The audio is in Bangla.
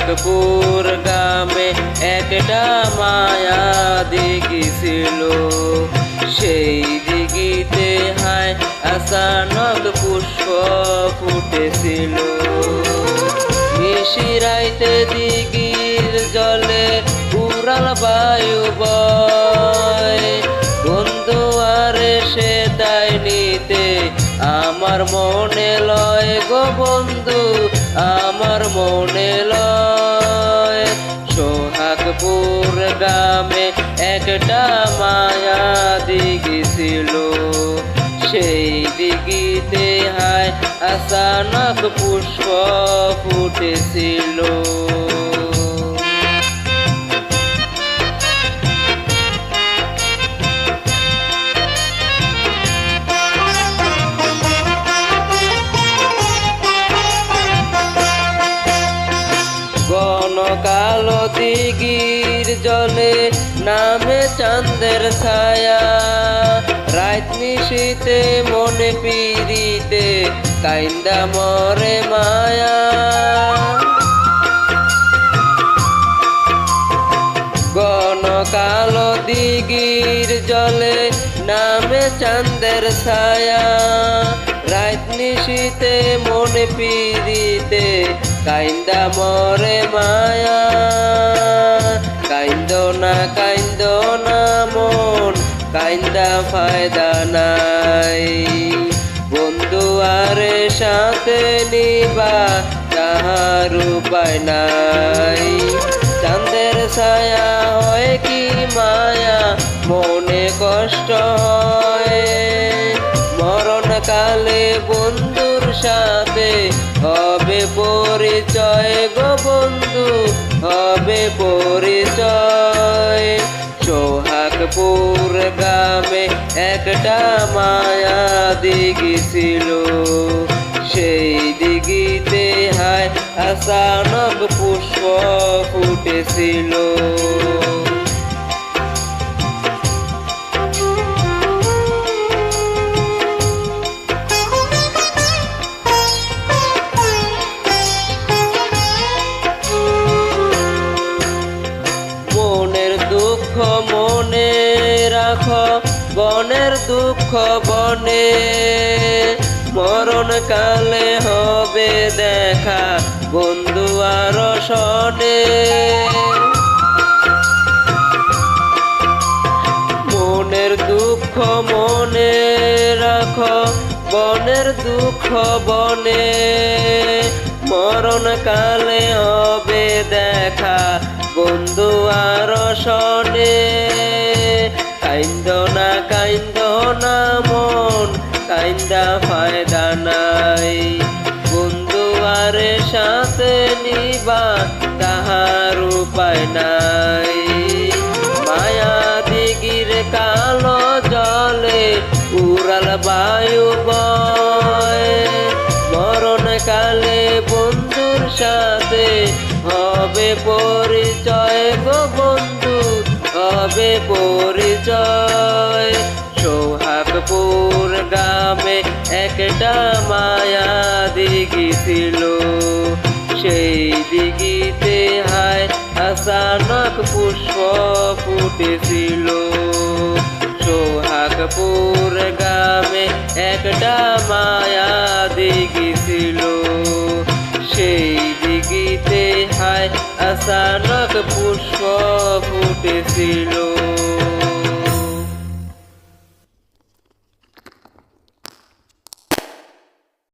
সোহাগপুর গ্রামে একটা মায়া দিঘি ছিল। সেই দিঘিতে হায় আচানক পুষ্প ফুটেছিল। নিশিরাইতে দিঘির জলে উড়াল বায়ু বয়। বন্ধু আরে সে তাই নিতে আমার মনে লয় গো বন্ধু, আমার মনে লয়। সোহাগপুর গ্রামে একটা মায়া দিঘি ছিল। সেই দিঘিতে হায় আচানক পুষ্প ফুটেছিল। কালো দিঘির জলে নামে চাঁদের ছায়া। রাত নিশীতে মনে পিরিতে কাইন্দা মরে মায়া। ঘন কালো দিঘির জলে নামে চাঁদের ছায়া। রাত নিশীতে মনে পিরিতে কাইন্দা মরে মায়া। কাইন্দ না মন, কাইন্দা ফায়দা নাই। বন্ধু আরে সাথে নিবা তাহার উপায় নাই। চাঁদের ছায়া হয় কি মায়া, মনে কষ্ট হয়। মরণকালে বন্ধুর সাথে হবে পরিচয় গো বন্ধু, হবে পরিচয়। সোহাগপুর গ্রামে একটা মায়া দিঘি ছিল। সেই দিঘিতে হায় আচানক পুষ্প ফুটেছিল। মনে রাখো বনের দুঃখ বনে। মরণকালে হবে দেখা বন্ধু আর সনে। মনের দুঃখ মনে রাখো বনের দুঃখ বনে। মরণকালে হবে দেখা বন্ধু আর সনে। কাইন্দ না মন, কাইন্দা ফায়দা নাই। বন্ধু আরে সাথে নিবা তাহার উপায় নাই। মায়া দিঘির কালো জলে উড়াল বায়ু বয়। মরণকালে বন্ধুর সাথে হবে পরিচয় গো বন্ধু, হবে পরিচয়। সোহাগপুর গ্রামে একটা মায়া দিঘি ছিল। সেই দিঘিতে হায় আচানক পুষ্প ফুটেছিল। সোহাগপুর গ্রামে একটা মায়া দিঘি ছিল। সেই দিঘিতে হায় আচানক পুষ্প ফুটেছিল।